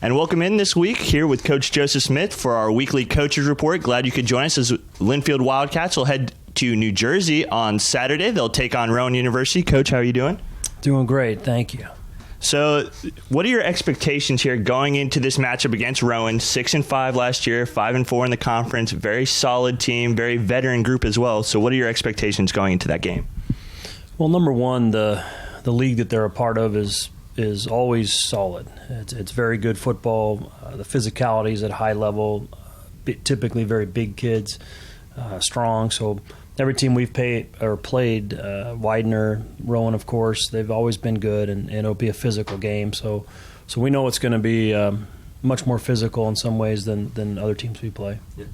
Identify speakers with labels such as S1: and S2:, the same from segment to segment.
S1: And welcome in this week here with Coach Joseph Smith for our weekly coaches report. Glad you could join us as Linfield Wildcats will head to New Jersey on Saturday. They'll take on Rowan University. Coach, how are you doing?
S2: Doing great, thank you.
S1: So what are your expectations here going into this matchup against Rowan? 6-5 last year, 5-4 in the conference, very solid team, very veteran group as well. So what are your expectations going into that game?
S2: Well, number one, the league that they're a part of is always solid. It's very good football. The physicality is at a high level, typically very big kids, strong. So every team we've played, Widener, Rowan, of course, they've always been good, and it'll be a physical game. So we know it's going to be much more physical in some ways than other teams we play.
S1: Yeah.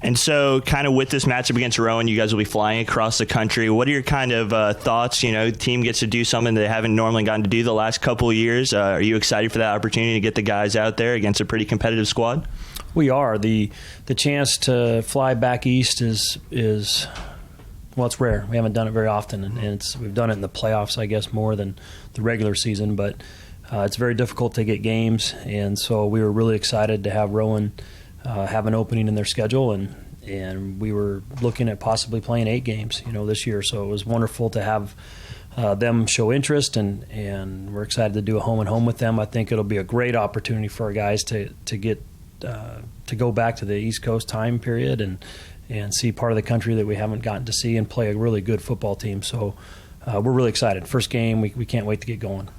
S1: And so kind of with this matchup against Rowan, you guys will be flying across the country. What are your kind of thoughts? You know, the team gets to do something they haven't normally gotten to do the last couple of years. Are you excited for that opportunity to get the guys out there against a pretty competitive squad?
S2: We are. The chance to fly back east is well, it's rare. We haven't done it very often, and we've done it in the playoffs, I guess, more than the regular season. But it's very difficult to get games, and so we were really excited to have Rowan have an opening in their schedule, and we were looking at possibly playing 8 games, this year. So it was wonderful to have them show interest, and we're excited to do a home and home with them. I think it'll be a great opportunity for our guys to get to go back to the East Coast time period and see part of the country that we haven't gotten to see and play a really good football team. So we're really excited. First game, we can't wait to get going.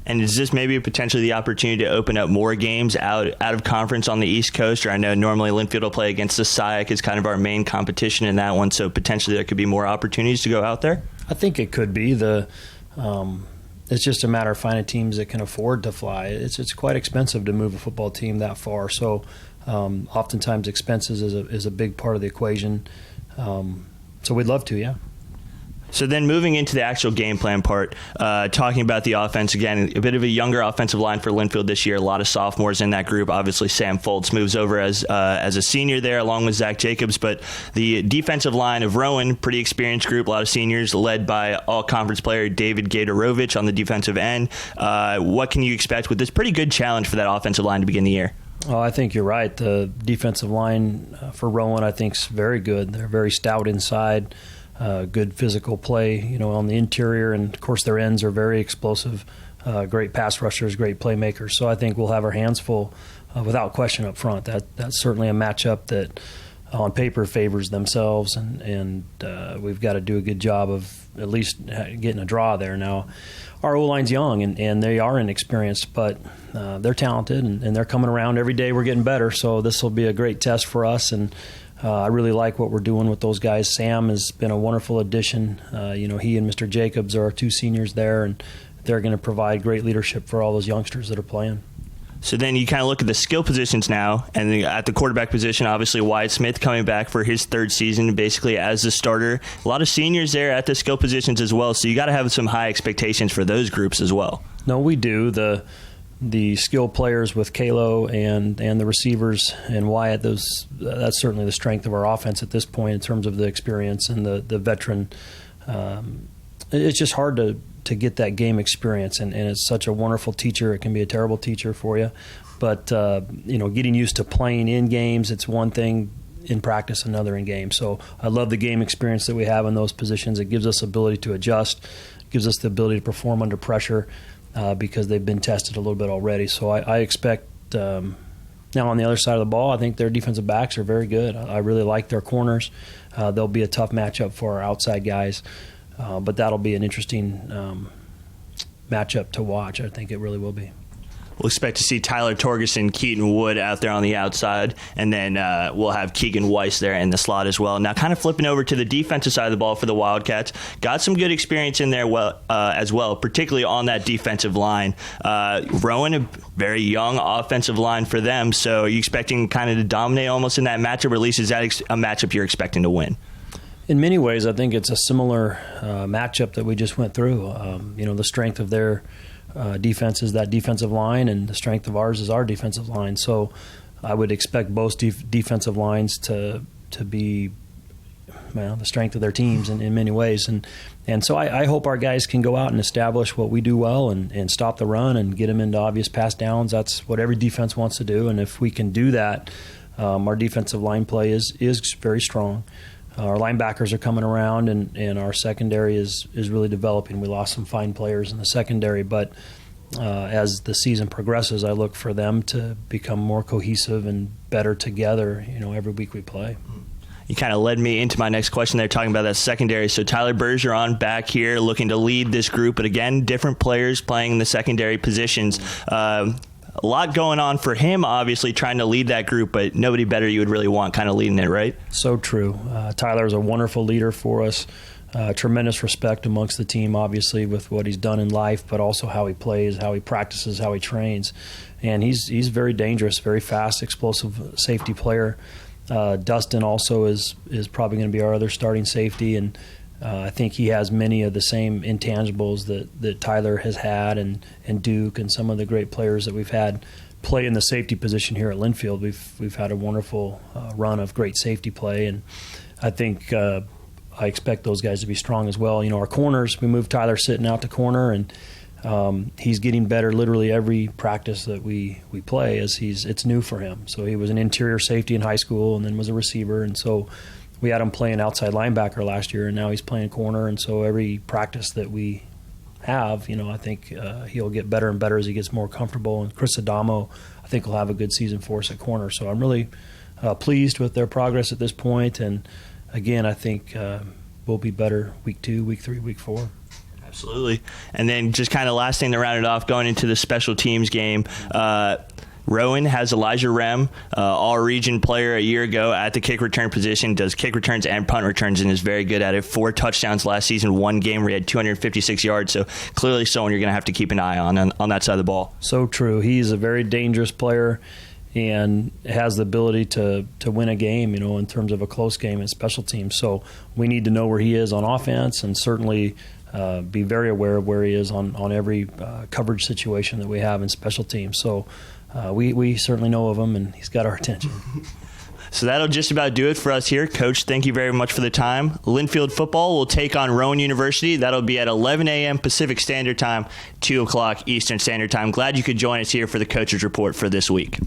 S1: And is this maybe potentially the opportunity to open up more games out of conference on the East Coast? Or I know normally Linfield will play against the SIAC as kind of our main competition in that one, so potentially there could be more opportunities to go out there?
S2: I think it could be. It's just a matter of finding teams that can afford to fly. It's quite expensive to move a football team that far, so oftentimes expenses is a big part of the equation. So we'd love to, yeah.
S1: So then moving into the actual game plan part, talking about the offense again, a bit of a younger offensive line for Linfield this year. A lot of sophomores in that group. Obviously, Sam Foltz moves over as a senior there, along with Zach Jacobs. But the defensive line of Rowan, pretty experienced group, a lot of seniors, led by all-conference player David Gatorovich on the defensive end. What can you expect with this pretty good challenge for that offensive line to begin the year?
S2: Oh, I think you're right. The defensive line for Rowan, I think, is very good. They're very stout inside. Good physical play, on the interior, and of course their ends are very explosive. Great pass rushers, great playmakers. So I think we'll have our hands full, without question, up front. That's certainly a matchup that, on paper, favors themselves, and we've got to do a good job of at least getting a draw there. Now, our O-line's young, and they are inexperienced, but they're talented, and they're coming around every day. We're getting better, so this will be a great test for us. And I really like what we're doing with those guys. Sam has been a wonderful addition. He and Mr. Jacobs are our 2 seniors there, and they're going to provide great leadership for all those youngsters that are playing.
S1: So then you kind of look at the skill positions now, and at the quarterback position, obviously Wyatt Smith coming back for his 3rd season, basically as the starter. A lot of seniors there at the skill positions as well, so you got to have some high expectations for those groups as well.
S2: No, we do. The skill players with Kalo and the receivers and Wyatt, that's certainly the strength of our offense at this point in terms of the experience and the veteran. It's just hard to get that game experience, and it's such a wonderful teacher. It can be a terrible teacher for you, but getting used to playing in games, it's one thing. In practice, another in game. So I love the game experience that we have in those positions. It gives us the ability to adjust, gives us the ability to perform under pressure. Because they've been tested a little bit already. So I expect, now on the other side of the ball, I think their defensive backs are very good. I really like their corners. They'll be a tough matchup for our outside guys, but that'll be an interesting matchup to watch. I think it really will be.
S1: We'll expect to see Tyler Torgerson, Keaton Wood out there on the outside, and then we'll have Keegan Weiss there in the slot as well. Now, kind of flipping over to the defensive side of the ball for the Wildcats, got some good experience in there as well, particularly on that defensive line. Rowan, a very young offensive line for them, so are you expecting kind of to dominate almost in that matchup, or at least is that a matchup you're expecting to win?
S2: In many ways, I think it's a similar matchup that we just went through. The strength of their defense is that defensive line, and the strength of ours is our defensive line. So I would expect both defensive lines to be the strength of their teams in many ways. And so I hope our guys can go out and establish what we do well and stop the run and get them into obvious pass downs. That's what every defense wants to do. And if we can do that, our defensive line play is very strong. Our linebackers are coming around, and our secondary is really developing. We lost some fine players in the secondary, but as the season progresses, I look for them to become more cohesive and better together, every week we play.
S1: You kind of led me into my next question there, talking about that secondary. So Tyler Bergeron back here looking to lead this group, but again, different players playing in the secondary positions. A lot going on for him, obviously, trying to lead that group, but nobody better you would really want kind of leading it, right?
S2: So true. Tyler is a wonderful leader for us. Tremendous respect amongst the team, obviously, with what he's done in life, but also how he plays, how he practices, how he trains. And he's very dangerous, very fast, explosive safety player. Dustin also is probably going to be our other starting safety, and I think he has many of the same intangibles that Tyler has had, and Duke and some of the great players that we've had play in the safety position here at Linfield. We've had a wonderful run of great safety play, and I think I expect those guys to be strong as well. Our corners, we moved Tyler Sitton out to corner, and he's getting better literally every practice that we play, as it's new for him. So he was an interior safety in high school and then was a receiver, and so we had him playing outside linebacker last year, and now he's playing corner. And so every practice that we have, I think he'll get better and better as he gets more comfortable. And Chris Adamo, I think, will have a good season for us at corner. So I'm really pleased with their progress at this point. And again, I think we'll be better week 2, week 3, week 4.
S1: Absolutely. And then just kind of last thing to round it off, going into the special teams game, Rowan has Elijah Rem, all-region player a year ago at the kick return position, does kick returns and punt returns, and is very good at it. 4 touchdowns last season, 1 game where he had 256 yards, so clearly someone you're going to have to keep an eye on that side of the ball.
S2: So true. He's a very dangerous player and has the ability to win a game, in terms of a close game in special teams. So we need to know where he is on offense, and certainly be very aware of where he is on every coverage situation that we have in special teams. So we certainly know of him, and he's got our attention.
S1: So that'll just about do it for us here. Coach, thank you very much for the time. Linfield football will take on Rowan University. That'll be at 11 a.m. Pacific Standard Time, 2 o'clock Eastern Standard Time. Glad you could join us here for the Coach's Report for this week.